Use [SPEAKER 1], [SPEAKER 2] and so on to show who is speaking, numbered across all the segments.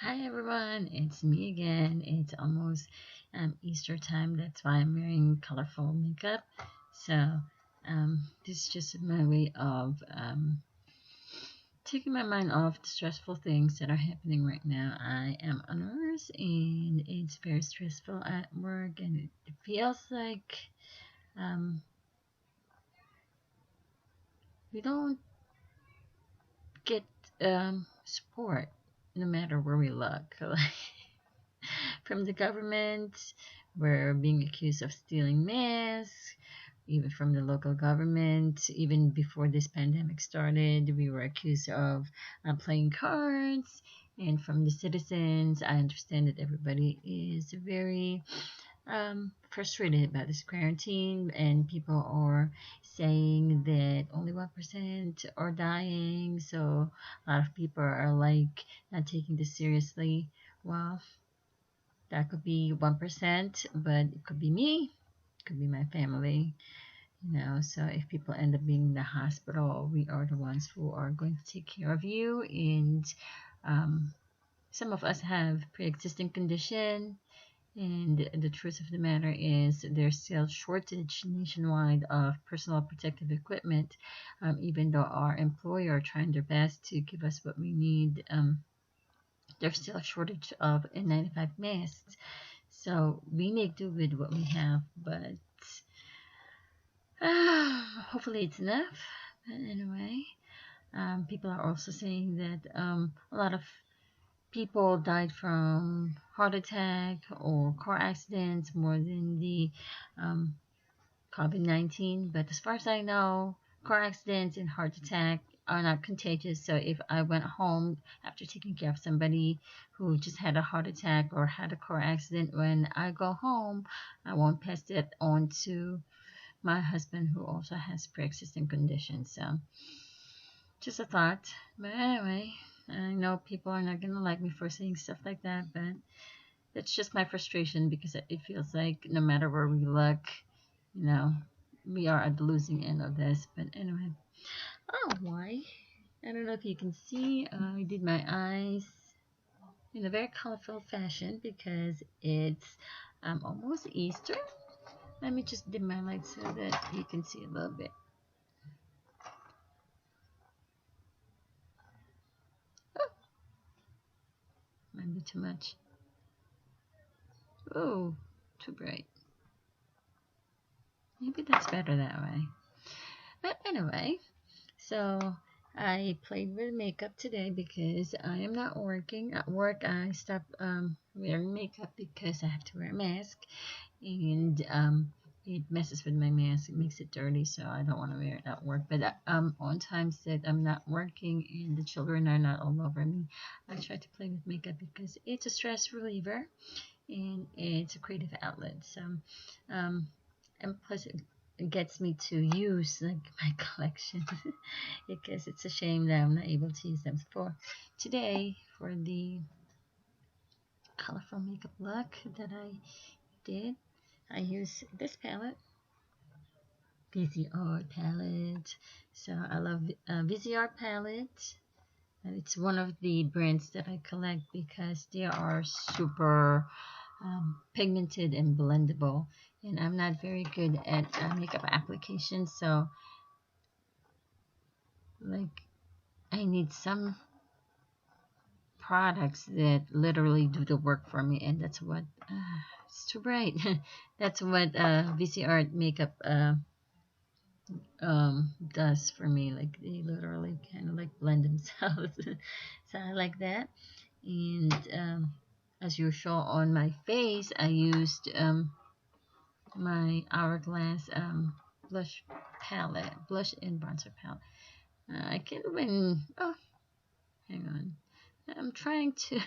[SPEAKER 1] Hi everyone, it's me again. It's almost Easter time. That's why I'm wearing colorful makeup. So this is just my way of taking my mind off the stressful things that are happening right now. I am a nurse and it's very stressful at work, and it feels like um, we don't get support no matter where we look. From the government, we're being accused of stealing masks. Even from the local government, even before this pandemic started, we were accused of playing cards. And from the citizens, I understand that everybody is very frustrated about this quarantine, and people are saying that only 1% are dying. So a lot of people are like not taking this seriously. Well, that could be 1%, but it could be me, it could be my family. So if people end up being in the hospital, we are the ones who are going to take care of you. And um, some of us have pre-existing condition, and the truth of the matter is there's still shortage nationwide of personal protective equipment. Even though our employer are trying their best to give us what we need, there's still a shortage of N95 masks. So we make do with what we have, but hopefully it's enough. But anyway, people are also saying that a lot of people died from heart attack or car accidents more than the um, COVID-19. But as far as I know, car accidents and heart attack are not contagious. So if I went home after taking care of somebody who just had a heart attack or had a car accident, when I go home, I won't pass it on to my husband, who also has pre-existing conditions. So just a thought. But anyway, I know people are not gonna like me for saying stuff like that, but it's just my frustration because it feels like no matter where we look, you know, we are at the losing end of this. But anyway, oh why? I don't know if you can see. I did my eyes in a very colorful fashion because it's almost Easter. Let me just dim my light so that you can see a little bit. Oh, might be too much. Oh, too bright. Maybe that's better that way. But anyway, so I played with makeup today because I am not working. At work, I stopped wearing makeup because I have to wear a mask, and it messes with my mask. It makes it dirty, so I don't want to wear it at work. But on times that I'm not working and the children are not all over me, I try to play with makeup because it's a stress reliever and it's a creative outlet. So, and plus it gets me to use like my collection because it's a shame that I'm not able to use them. For today, for the colorful makeup look that I did, I use this palette, VCR palette. So I love VCR palette. And it's one of the brands that I collect because they are super pigmented and blendable. And I'm not very good at makeup applications, so like I need some products that literally do the work for me, and that's what it's too bright. That's what VCR makeup does for me. Like they literally kind of like blend themselves. So I like that. And as usual on my face, I used my Hourglass blush palette, blush and bronzer palette. I can't even. Oh, hang on. I'm trying to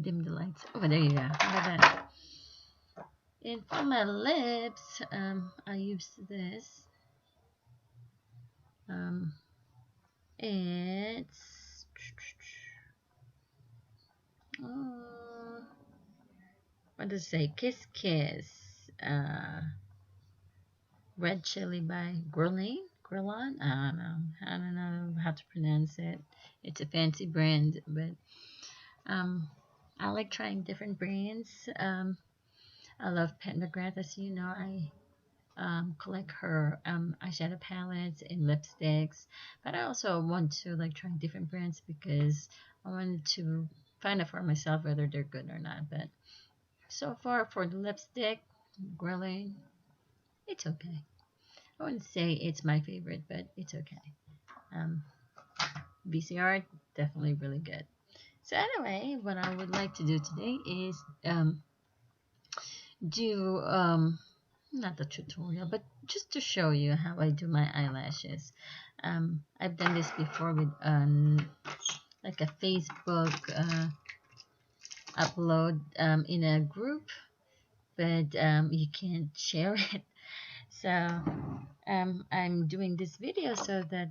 [SPEAKER 1] dim the lights. Oh, there you go. How about that? And for my lips, I use this. Um, it's uh, what does it say? Kiss Kiss. Red Chili by Guerlain. Guerlain? I don't know. I don't know how to pronounce it. It's a fancy brand, but Um, I like trying different brands. I love Pat McGrath, as you know. I collect her eyeshadow palettes and lipsticks, but I also want to like try different brands because I wanted to find out for myself whether they're good or not. But so far for the lipstick, grilling, it's okay. I wouldn't say it's my favorite, but it's okay. Um, VCR, definitely really good. So anyway, what I would like to do today is do not the tutorial, but just to show you how I do my eyelashes. I've done this before with like a Facebook upload in a group, but you can't share it. So I'm doing this video so that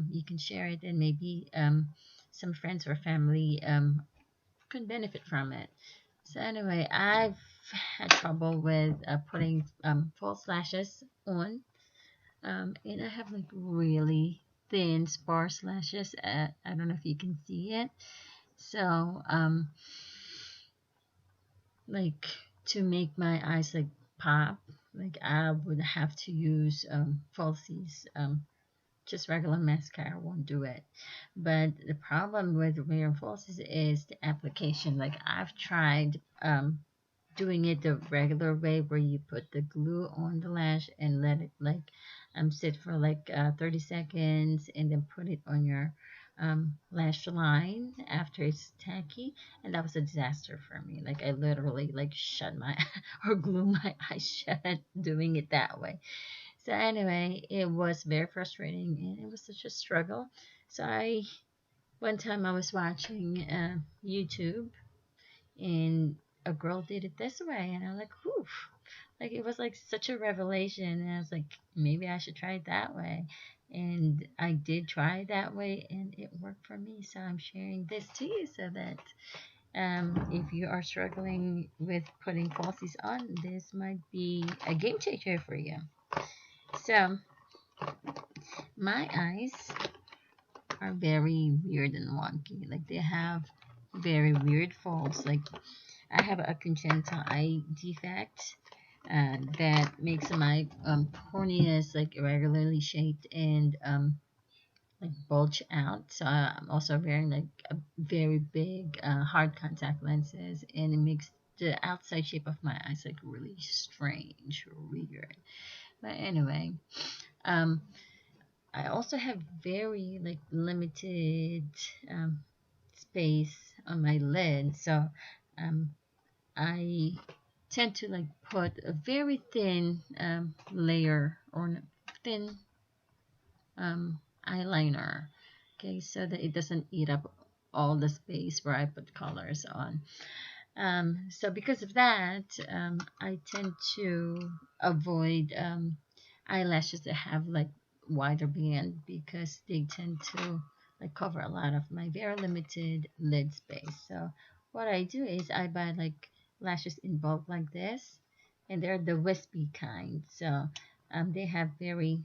[SPEAKER 1] you can share it and maybe some friends or family could benefit from it. So anyway, I've had trouble with putting false lashes on, and I have like really thin sparse lashes. I don't know if you can see it. So like to make my eyes like pop, like I would have to use falsies. Just regular mascara won't do it. But the problem with wearing falsies is the application. Like I've tried doing it the regular way where you put the glue on the lash and let it like sit for like 30 seconds and then put it on your lash line after it's tacky, and that was a disaster for me. Like I literally like shut my or glue my eyes shut doing it that way. So anyway, it was very frustrating and it was such a struggle. So I one time I was watching YouTube and a girl did it this way, and I'm like, whew, like it was like such a revelation, and I was like, maybe I should try it that way, and I did try it that way, and it worked for me. So I'm sharing this to you so that if you are struggling with putting falsies on, this might be a game changer for you. So my eyes are very weird and wonky. Like they have very weird folds. Like I have a congenital eye defect that makes my corneas like irregularly shaped and like bulge out. So I'm also wearing like a very big hard contact lenses, and it makes the outside shape of my eyes like really strange, weird. But anyway, um, I also have very like limited um, space on my lid, so um, I tend to like put a very thin layer or thin eyeliner, okay, so that it doesn't eat up all the space where I put colors on. So because of that, I tend to avoid eyelashes that have like wider band because they tend to like cover a lot of my very limited lid space. So what I do is I buy like lashes in bulk like this, and they're the wispy kind. So they have very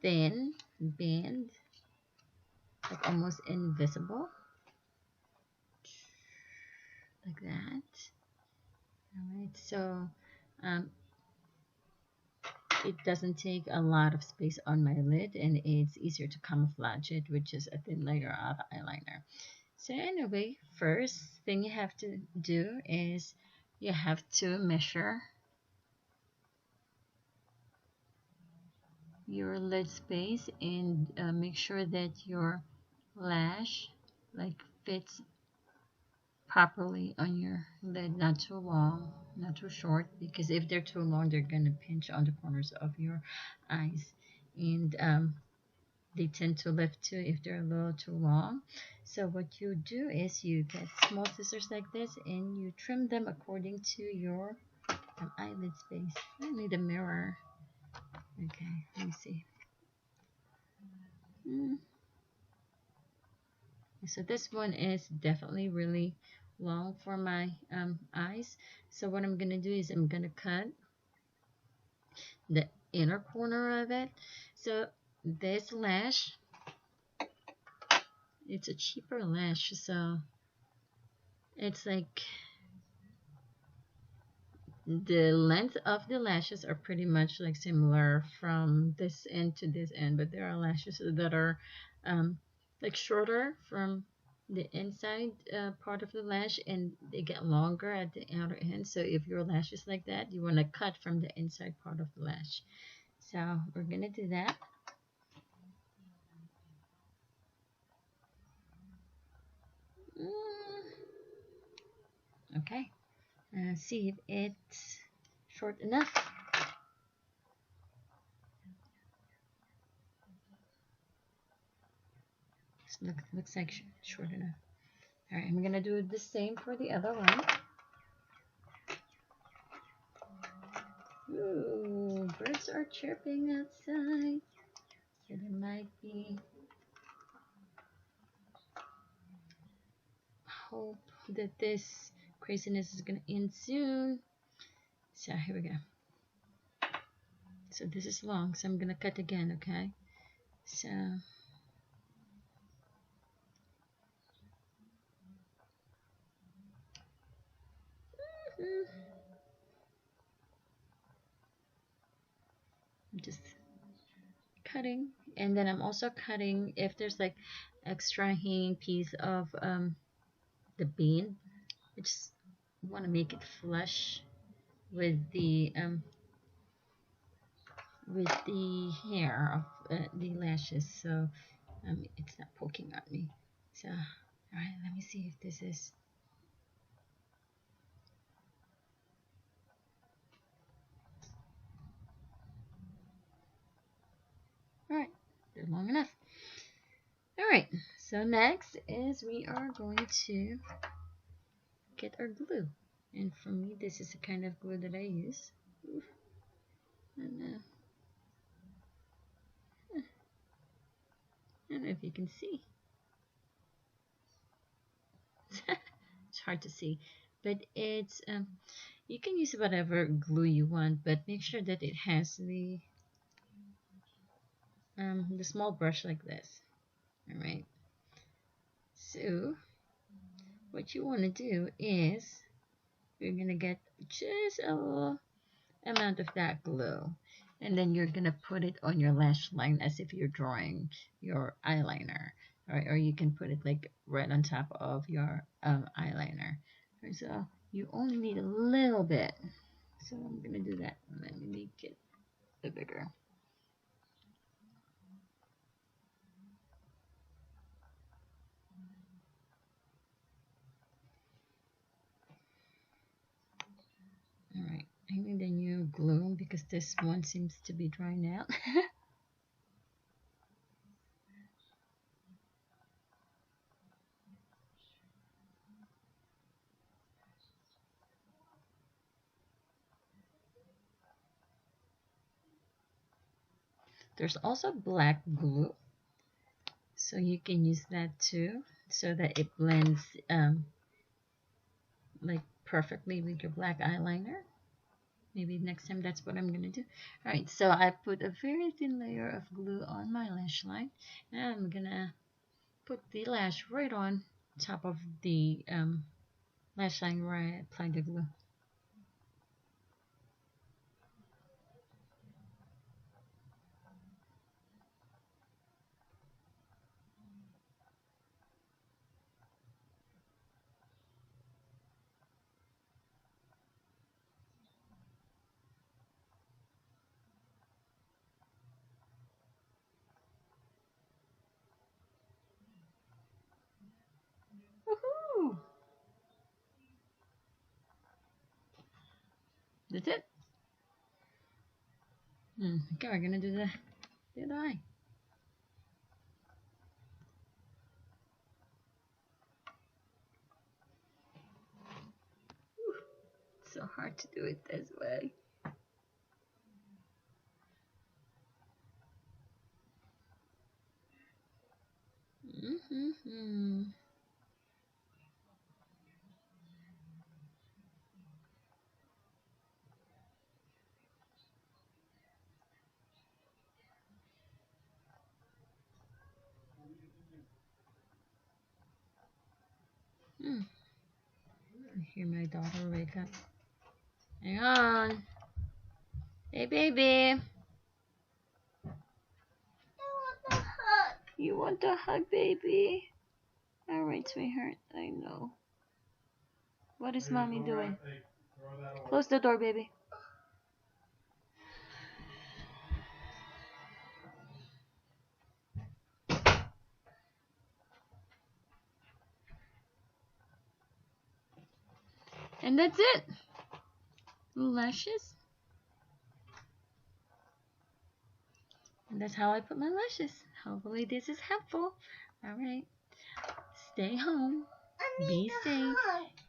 [SPEAKER 1] thin band, like almost invisible, like that. All right, so um, it doesn't take a lot of space on my lid, and it's easier to camouflage it with just a thin layer of eyeliner. So anyway, first thing you have to do is you have to measure your lid space and make sure that your lash like fits properly on your lid, not too long, not too short, because if they're too long, they're gonna pinch on the corners of your eyes, and they tend to lift too if they're a little too long. So what you do is you get small scissors like this and you trim them according to your eyelid space. I need a mirror. Okay, let me see. Mm. So this one is definitely really long for my eyes. So what I'm gonna do is I'm gonna cut the inner corner of it. So this lash, it's a cheaper lash, so It's like the length of the lashes are pretty much like similar from this end to this end, but there are lashes that are um, like shorter from the inside part of the lash, and they get longer at the outer end. So if your lash is like that, you want to cut from the inside part of the lash. So we're gonna do that. Okay, see if it's short enough. Looks like short enough. All right, I'm gonna do the same for the other one. Ooh, birds are chirping outside. So there might be hope that this craziness is gonna end soon. So here we go. So this is long, so I'm gonna cut again, okay? So I'm just cutting, and then I'm also cutting if there's like extra hanging piece of the bean. I just want to make it flush with the hair of the lashes, so it's not poking at me. So all right, let me see if this is all right. They're long enough. All right, so next is we are going to get our glue, and for me this is the kind of glue that I use. And I don't know if you can see. It's hard to see, but it's you can use whatever glue you want, but make sure that it has the small brush like this. All right, so what you want to do is you're gonna get just a little amount of that glue, and then you're gonna put it on your lash line as if you're drawing your eyeliner. All right, or you can put it like right on top of your eyeliner. Right, so you only need a little bit, so I'm gonna do that. Let me make it a bit bigger. All right, I need a new glue because this one seems to be drying out. There's also black glue, so you can use that too, so that it blends like perfectly with your black eyeliner. Maybe next time that's what I'm gonna do. All right, so I put a very thin layer of glue on my lash line, and I'm gonna put the lash right on top of the lash line where I applied the glue. Woohoo! That's it. Okay, we're gonna do the other eye. It's so hard to do it this way. Mm-hmm. Mm. I hear my daughter wake up. Hang on. Hey, baby. You want a hug, baby? All right, sweetheart. I know. What is mommy doing? Close the door, baby. And that's it. Lashes. And that's how I put my lashes. Hopefully this is helpful. Alright. Stay home. Be safe.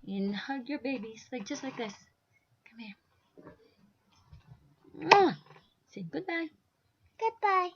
[SPEAKER 1] And hug your babies. Just like this. Come here. Say goodbye.
[SPEAKER 2] Goodbye.